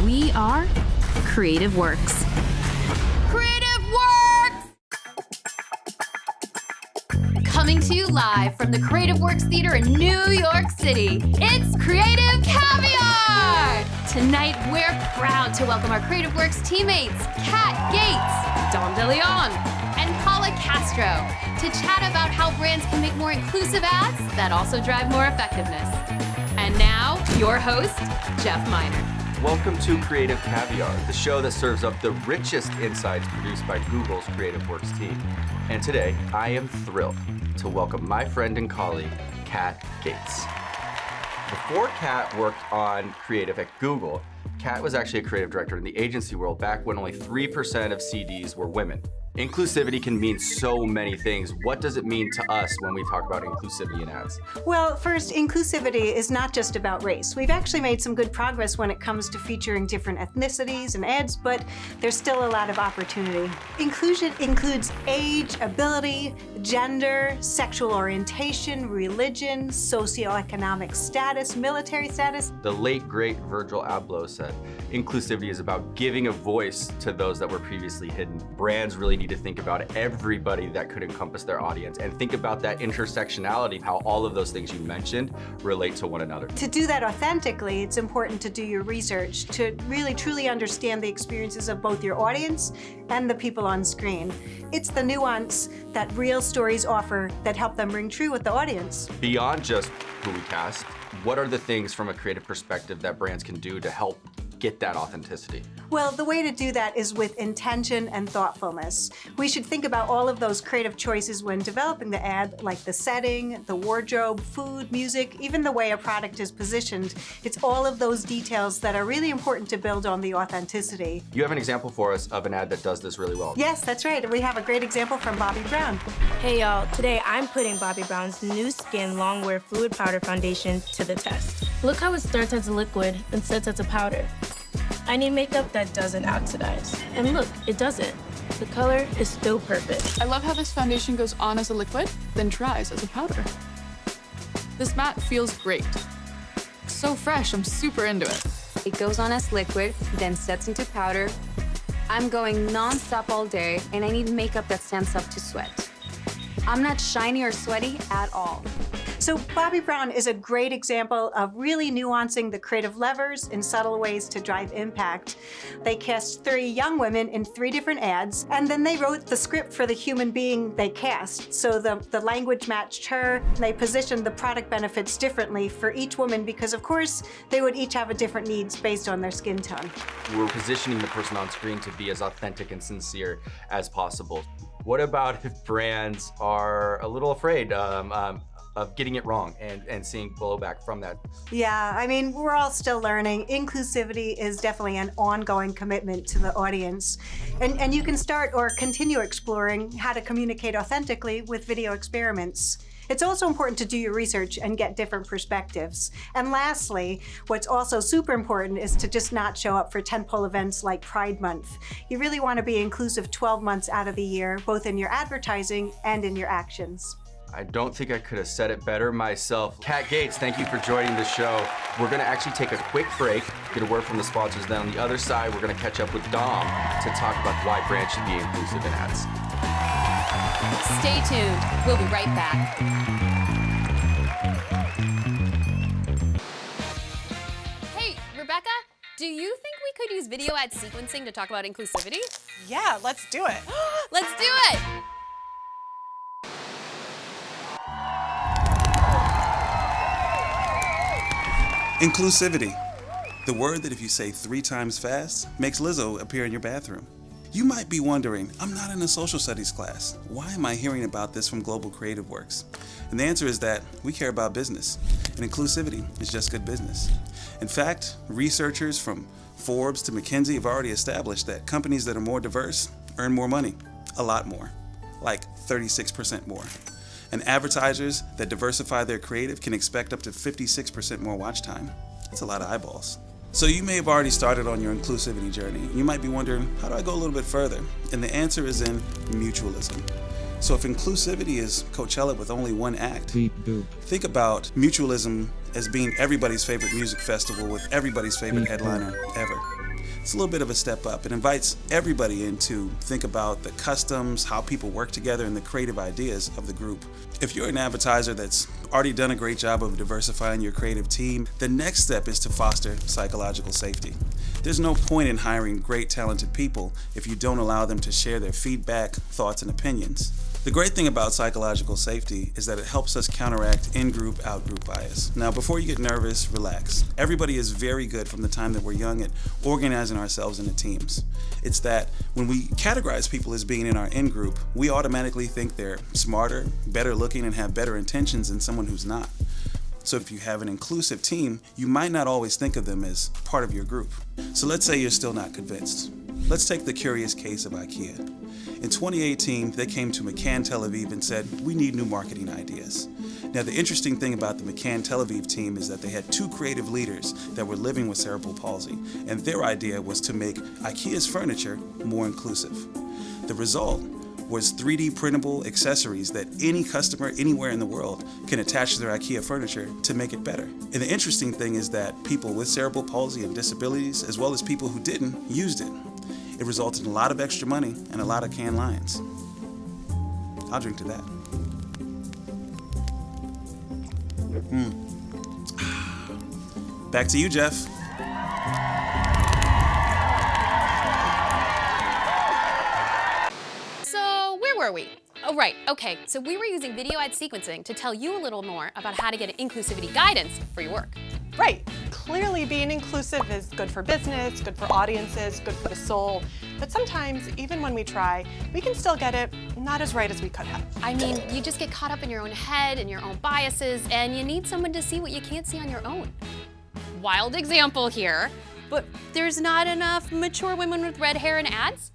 We are Creative Works. Creative Works! Coming to you live from the Creative Works Theater in New York City, it's Creative Caviar! Tonight, we're proud to welcome our Creative Works teammates, Kat Gates, Dom DeLeon, and Paula Castro, to chat about how brands can make more inclusive ads that also drive more effectiveness. And now, your host, Jeff Miner. Welcome to Creative Caviar, the show that serves up the richest insights produced by Google's Creative Works team. And today, I am thrilled to welcome my friend and colleague, Kat Gates. Before Kat worked on creative at Google, Kat was actually a creative director in the agency world back when only 3% of CDs were women. Inclusivity can mean so many things. What does it mean to us when we talk about inclusivity in ads? Well, first, inclusivity is not just about race. We've actually made some good progress when it comes to featuring different ethnicities in ads, but there's still a lot of opportunity. Inclusion includes age, ability, gender, sexual orientation, religion, socioeconomic status, military status. The late, great Virgil Abloh said, inclusivity is about giving a voice to those that were previously hidden. Brands really need to think about everybody that could encompass their audience and think about that intersectionality, how all of those things you mentioned relate to one another. To do that authentically, it's important to do your research, to really truly understand the experiences of both your audience and the people on screen. It's the nuance that real stories offer that help them ring true with the audience. Beyond just who we cast, what are the things from a creative perspective that brands can do to help get that authenticity? Well, the way to do that is with intention and thoughtfulness. We should think about all of those creative choices when developing the ad, like the setting, the wardrobe, food, music, even the way a product is positioned. It's all of those details that are really important to build on the authenticity. You have an example for us of an ad that does this really well. Yes, that's right. We have a great example from Bobbi Brown. Hey y'all, today I'm putting Bobbi Brown's new Skin Longwear Fluid Powder Foundation to the test. Look how it starts as a liquid and sets as a powder. I need makeup that doesn't oxidize. And look, it doesn't. The color is still perfect. I love how this foundation goes on as a liquid, then dries as a powder. This matte feels great. So fresh, I'm super into it. It goes on as liquid, then sets into powder. I'm going non-stop all day, and I need makeup that stands up to sweat. I'm not shiny or sweaty at all. So Bobbi Brown is a great example of really nuancing the creative levers in subtle ways to drive impact. They cast 3 young women in 3 different ads, and then they wrote the script for the human being they cast. So the language matched her. They positioned the product benefits differently for each woman because, of course, they would each have a different needs based on their skin tone. We're positioning the person on screen to be as authentic and sincere as possible. What about if brands are a little afraid of getting it wrong and seeing blowback from that? Yeah, I mean, we're all still learning. Inclusivity is definitely an ongoing commitment to the audience. And you can start or continue exploring how to communicate authentically with video experiments. It's also important to do your research and get different perspectives. And lastly, what's also super important is to just not show up for tentpole events like Pride Month. You really want to be inclusive 12 months out of the year, both in your advertising and in your actions. I don't think I could have said it better myself. Kat Gates, thank you for joining the show. We're gonna actually take a quick break, get a word from the sponsors. Then on the other side, we're gonna catch up with Dom to talk about why brands should be inclusive in ads. Stay tuned. We'll be right back. Hey, Rebecca, do you think we could use video ad sequencing to talk about inclusivity? Yeah, let's do it. Let's do it! Inclusivity, the word that if you say 3 times fast, makes Lizzo appear in your bathroom. You might be wondering, I'm not in a social studies class. Why am I hearing about this from Global Creative Works? And the answer is that we care about business, and inclusivity is just good business. In fact, researchers from Forbes to McKinsey have already established that companies that are more diverse earn more money, a lot more, like 36% more. And advertisers that diversify their creative can expect up to 56% more watch time. That's a lot of eyeballs. So you may have already started on your inclusivity journey. You might be wondering, how do I go a little bit further? And the answer is in mutualism. So if inclusivity is Coachella with only one act, think about mutualism as being everybody's favorite music festival with everybody's favorite headliner ever. It's a little bit of a step up. It invites everybody in to think about the customs, how people work together, and the creative ideas of the group. If you're an advertiser that's already done a great job of diversifying your creative team, the next step is to foster psychological safety. There's no point in hiring great, talented people if you don't allow them to share their feedback, thoughts, and opinions. The great thing about psychological safety is that it helps us counteract in-group, out-group bias. Now, before you get nervous, relax. Everybody is very good from the time that we're young at organizing ourselves into teams. It's that when we categorize people as being in our in-group, we automatically think they're smarter, better looking, and have better intentions than someone who's not. So if you have an inclusive team, you might not always think of them as part of your group. So let's say you're still not convinced. Let's take the curious case of IKEA. In 2018, they came to McCann Tel Aviv and said, we need new marketing ideas. Now, the interesting thing about the McCann Tel Aviv team is that they had two creative leaders that were living with cerebral palsy, and their idea was to make IKEA's furniture more inclusive. The result was 3D printable accessories that any customer anywhere in the world can attach to their IKEA furniture to make it better. And the interesting thing is that people with cerebral palsy and disabilities, as well as people who didn't, used it. It resulted in a lot of extra money and a lot of Cannes Lions. I'll drink to that. Back to you, Jeff. So, where were we? Oh, right, okay. So we were using video ad sequencing to tell you a little more about how to get inclusivity guidance for your work. Right. Clearly being inclusive is good for business, good for audiences, good for the soul. But sometimes, even when we try, we can still get it not as right as we could have. I mean, you just get caught up in your own head and your own biases, and you need someone to see what you can't see on your own. Wild example here, but there's not enough mature women with red hair in ads?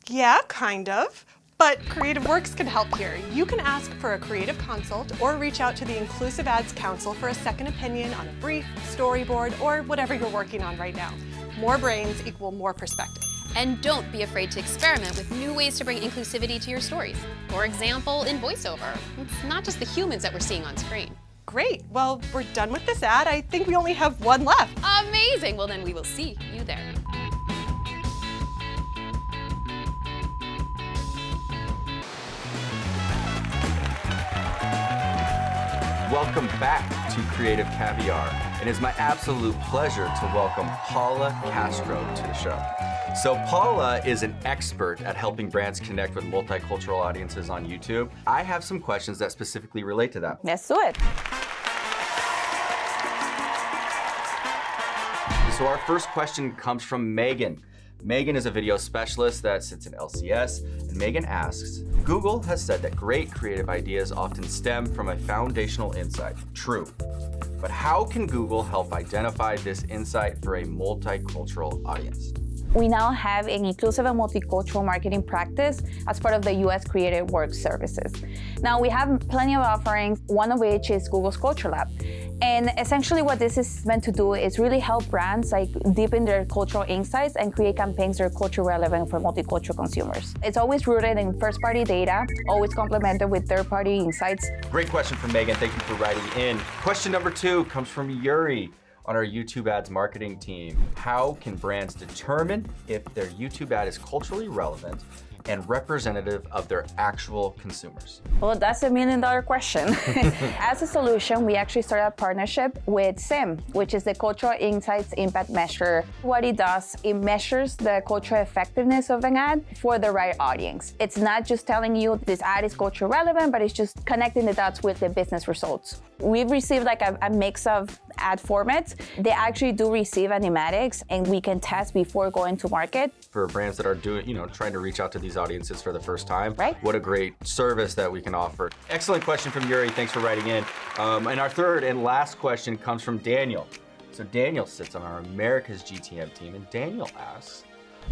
Yeah, kind of. But Creative Works can help here. You can ask for a creative consult or reach out to the Inclusive Ads Council for a second opinion on a brief, storyboard, or whatever you're working on right now. More brains equal more perspective. And don't be afraid to experiment with new ways to bring inclusivity to your stories. For example, in voiceover. It's not just the humans that we're seeing on screen. Great. Well, we're done with this ad. I think we only have one left. Amazing. Well, then we will see you there. Welcome back to Creative Caviar. It is my absolute pleasure to welcome Paula Castro to the show. So Paula is an expert at helping brands connect with multicultural audiences on YouTube. I have some questions that specifically relate to that. Let's do it. So our first question comes from Megan. Megan is a video specialist that sits in LCS, and Megan asks, Google has said that great creative ideas often stem from a foundational insight. True. But how can Google help identify this insight for a multicultural audience? We now have an inclusive and multicultural marketing practice as part of the US Creative Works services. Now we have plenty of offerings, one of which is Google's Culture Lab. And essentially what this is meant to do is really help brands deepen their cultural insights and create campaigns that are culture relevant for multicultural consumers. It's always rooted in first-party data, always complemented with third-party insights. Great question from Megan. Thank you for writing in. Question number 2 comes from Yuri on our YouTube ads marketing team. How can brands determine if their YouTube ad is culturally relevant and representative of their actual consumers? Well, that's $1 million question. As a solution, we actually started a partnership with SIM, which is the Cultural Insights Impact Measure. What it does, it measures the cultural effectiveness of an ad for the right audience. It's not just telling you this ad is culture relevant, but it's just connecting the dots with the business results. We've received a mix of ad formats. They actually do receive animatics, and we can test before going to market. For brands that are trying to reach out to these audiences for the first time, right? What a great service that we can offer. Excellent question from Yuri. Thanks for writing in. And our third and last question comes from Daniel. So Daniel sits on our America's GTM team, and Daniel asks,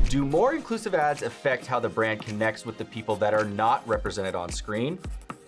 do more inclusive ads affect how the brand connects with the people that are not represented on screen?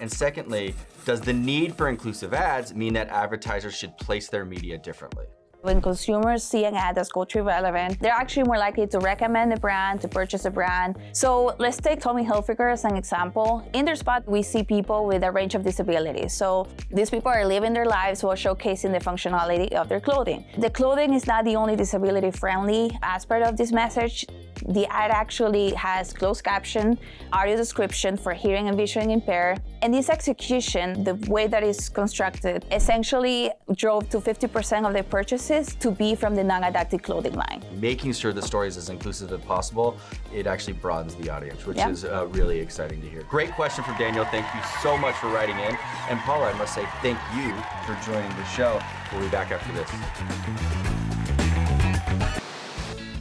And secondly, does the need for inclusive ads mean that advertisers should place their media differently? When consumers see an ad that's culturally relevant, they're actually more likely to recommend the brand, to purchase a brand. So let's take Tommy Hilfiger as an example. In their spot, we see people with a range of disabilities. So these people are living their lives while showcasing the functionality of their clothing. The clothing is not the only disability-friendly aspect of this message. The ad actually has closed caption, audio description for hearing and vision impaired, and this execution, the way that it's constructed, essentially drove to 50% of the purchases to be from the non-adapted clothing line. Making sure the story is as inclusive as possible, it actually broadens the audience, which Yeah. is really exciting to hear. Great question from Daniel. Thank you so much for writing in. And Paula, I must say thank you for joining the show. We'll be back after this.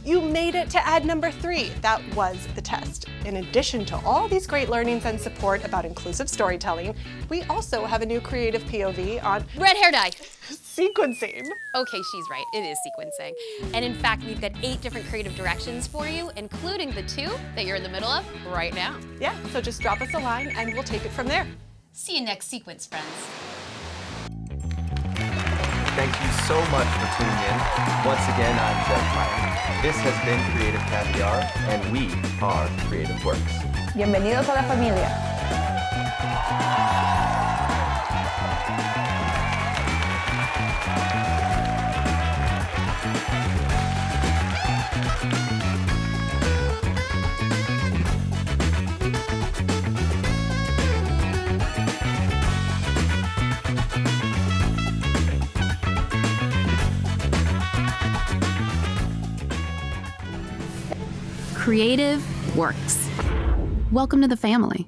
You made it to ad number 3. That was the test. In addition to all these great learnings and support about inclusive storytelling, we also have a new creative POV on Red hair dye. sequencing. Okay, she's right. It is sequencing. And in fact, we've got 8 different creative directions for you, including the 2 that you're in the middle of right now. Yeah, so just drop us a line and we'll take it from there. See you next sequence, friends. Thank you so much for tuning in. Once again, I'm Jeff Meyer. This has been Creative Caviar, and we are Creative Works. Bienvenidos a la familia. Creative Works. Welcome to the family.